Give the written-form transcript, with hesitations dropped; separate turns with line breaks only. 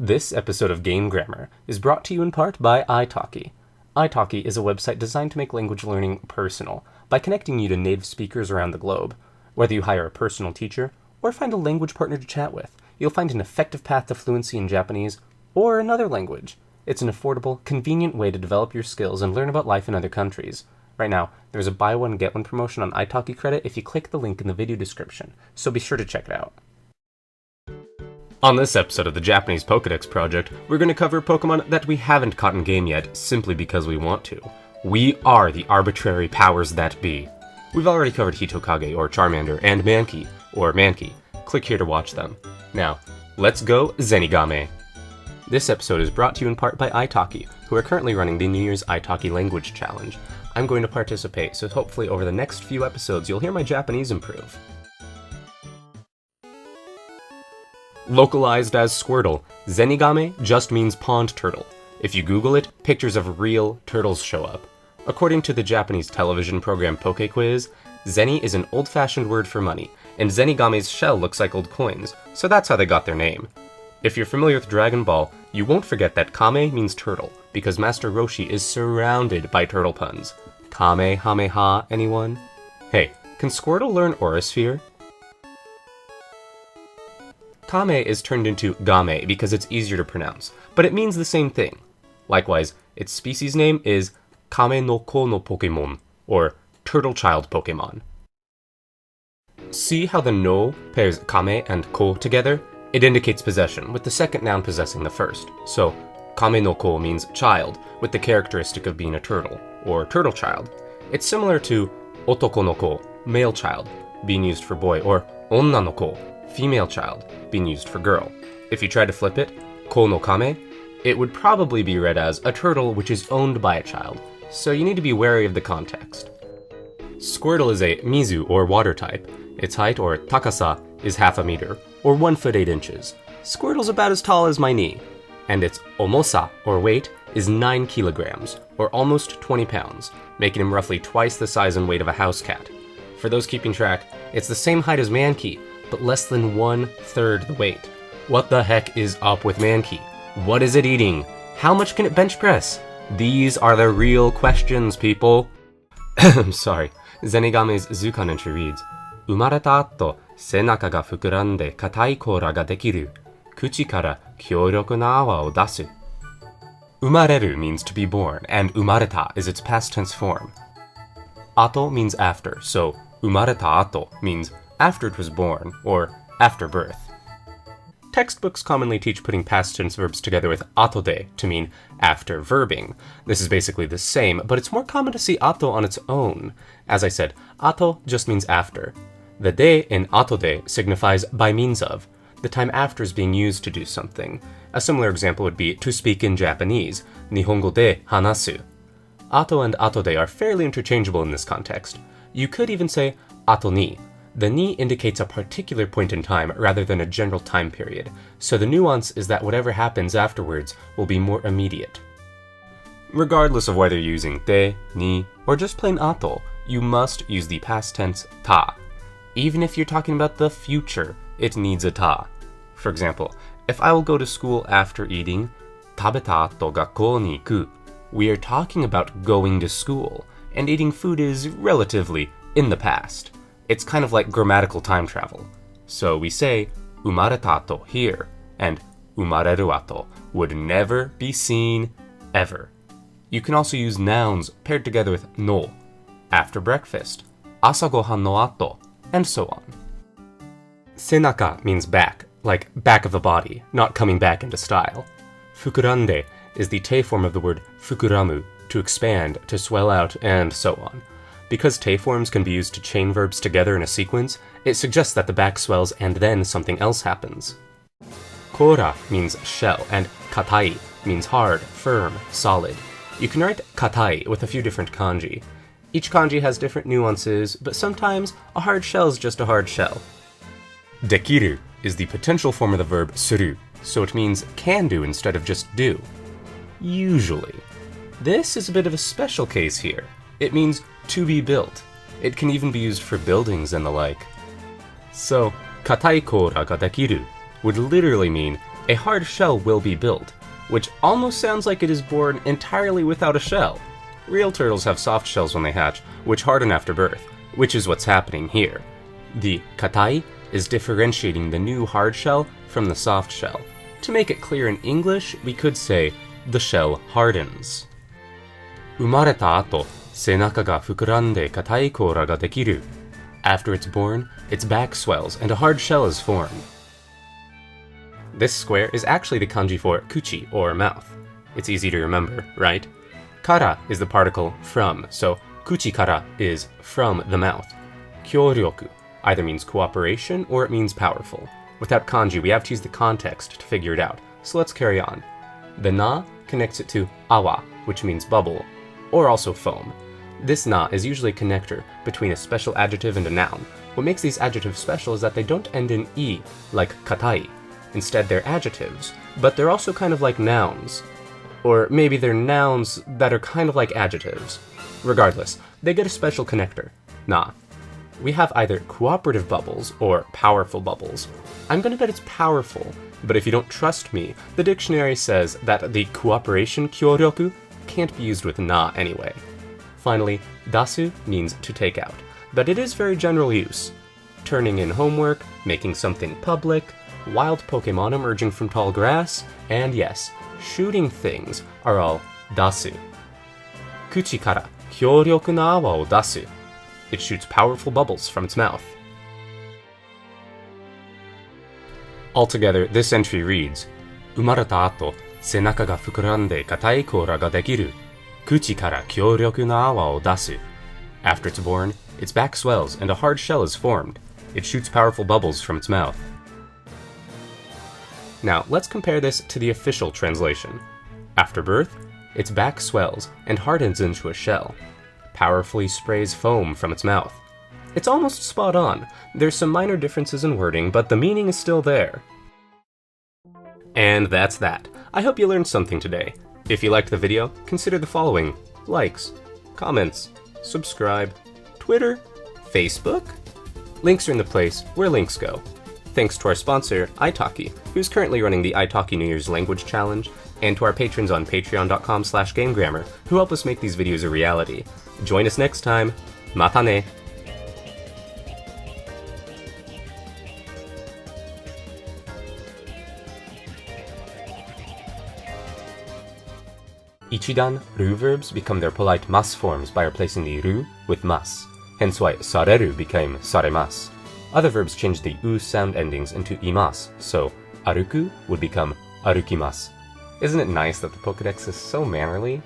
This episode of Game Grammar is brought to you in part by iTalki. iTalki is a website designed to make language learning personal by connecting you to native speakers around the globe. Whether you hire a personal teacher or find a language partner to chat with, you'll find an effective path to fluency in Japanese or another language. It's an affordable, convenient way to develop your skills and learn about life in other countries. Right now, there's a buy one get one promotion on iTalki credit if you click the link in the video description, so be sure to check it out. On this episode of the Japanese Pokedex Project, we're going to cover Pokemon that we haven't caught in game yet simply because we want to. We are the arbitrary powers that be. We've already covered Hitokage or Charmander and Mankey or Mankey. Click here to watch them. Now, let's go Zenigame. This episode is brought to you in part by iTalki, who are currently running the New Year's iTalki Language Challenge. I'm going to participate, so hopefully over the next few episodes you'll hear my Japanese improve. Localized as Squirtle, Zenigame just means pond turtle. If you Google it, pictures of real turtles show up. According to the Japanese television program Poke Quiz, Zeni is an old-fashioned word for money, and Zenigame's shell looks like old coins, so that's how they got their name. If you're familiar with Dragon Ball, you won't forget that Kame means turtle, because Master Roshi is surrounded by turtle puns. Kamehameha, anyone? Hey, can Squirtle learn Aurasphere? Kame is turned into Game because it's easier to pronounce, but it means the same thing. Likewise, its species name is Kame no Ko no Pokemon, or Turtle Child Pokemon. See how the no pairs Kame and Ko together? It indicates possession, with the second noun possessing the first. So, Kame no Ko means child, with the characteristic of being a turtle, or turtle child. It's similar to Otoko no Ko, male child, being used for boy, or Onna no Ko, female child, being used for girl. If you try to flip it, Ko no Kame, it would probably be read as a turtle which is owned by a child, so you need to be wary of the context. Squirtle is a Mizu or water type. Its height, or takasa, is half a meter, or 1 foot 8 inches. Squirtle's about as tall as my knee, and its omosa, or weight, is 9 kilograms, or almost 20 pounds, making him roughly twice the size and weight of a house cat. For those keeping track, it's the same height as Mankey, but less than 1/3 the weight. What the heck is up with Mankey? What is it eating? How much can it bench press? These are the real questions, people. Sorry. Zenigame's Zukan entry reads, Umareta ato, senaka ga fukurande katai kora ga dekiru. Kuchi kara kyōryoku na awa o dasu. Umareru means to be born, and umareta is its past tense form. Ato means after, so umareta ato means after it was born, or after birth. Textbooks commonly teach putting past tense verbs together with atode to mean after verbing. This is basically the same, but it's more common to see ato on its own. As I said, ato just means after. The de in atode signifies by means of. The time after is being used to do something. A similar example would be to speak in Japanese, Nihongo de hanasu. Ato and atode are fairly interchangeable in this context. You could even say ato ni. The ni indicates a particular point in time rather than a general time period, so the nuance is that whatever happens afterwards will be more immediate. Regardless of whether you're using de, ni, or just plain ato, you must use the past tense ta. Even if you're talking about the future, it needs a ta. For example, if I will go to school after eating, tabeta ato gakkou ni iku, we are talking about going to school, and eating food is relatively in the past. It's kind of like grammatical time travel. So we say, umareta ato here, and umareru ato would never be seen ever. You can also use nouns paired together with no, after breakfast, asa gohan no ato, and so on. Senaka means back, like back of the body, not coming back into style. Fukurande is the te form of the word fukuramu, to expand, to swell out, and so on. Because te forms can be used to chain verbs together in a sequence, it suggests that the back swells and then something else happens. Kora means shell, and katai means hard, firm, solid. You can write katai with a few different kanji. Each kanji has different nuances, but sometimes a hard shell is just a hard shell. Dekiru is the potential form of the verb suru, so it means can do instead of just do. Usually. This is a bit of a special case here. It means to be built. It can even be used for buildings and the like. So, katai kora ga dekiru would literally mean a hard shell will be built, which almost sounds like it is born entirely without a shell. Real turtles have soft shells when they hatch, which harden after birth, which is what's happening here. The katai is differentiating the new hard shell from the soft shell. To make it clear in English, we could say, the shell hardens. 生まれた後、背中が膨らんで硬い甲羅ができる. After it's born, its back swells and a hard shell is formed. This square is actually the kanji for kuchi, or mouth. It's easy to remember, right? Kara is the particle from, so kuchi kara is from the mouth. Kyoryoku either means cooperation or it means powerful. Without kanji, we have to use the context to figure it out, so let's carry on. The na connects it to awa, which means bubble, or also foam. This na is usually a connector between a special adjective and a noun. What makes these adjectives special is that they don't end in i, like katai. Instead, they're adjectives, but they're also kind of like nouns. Or maybe they're nouns that are kind of like adjectives. Regardless, they get a special connector, na. We have either cooperative bubbles or powerful bubbles. I'm gonna bet it's powerful, but if you don't trust me, the dictionary says that the cooperation kyoryoku can't be used with na anyway. Finally, dasu means to take out, but it is very general use. Turning in homework, making something public, wild Pokemon emerging from tall grass, and yes, shooting things are all dasu. Kuchi kara kyōryoku na awa o dasu. It shoots powerful bubbles from its mouth. Altogether, this entry reads, 生まれた後、背中が膨らんで硬い甲羅ができる。口から強力な泡を出す. After it's born, its back swells and a hard shell is formed. It shoots powerful bubbles from its mouth. Now, let's compare this to the official translation. After birth, its back swells and hardens into a shell. Powerfully sprays foam from its mouth. It's almost spot on. There's some minor differences in wording, but the meaning is still there. And that's that. I hope you learned something today. If you liked the video, consider the following: likes, comments, subscribe, Twitter, Facebook. Links are in the place where links go. Thanks to our sponsor, iTalki, who's currently running the iTalki New Year's Language Challenge, and to our patrons on patreon.com/gamegrammar, who help us make these videos a reality. Join us next time. Mata ne! 一段 ru verbs become their polite mas forms by replacing the ru with mas. Hence why sareru became saremasu. Other verbs change the u sound endings into imasu, so aruku would become arukimasu. Isn't it nice that the Pokedex is so mannerly?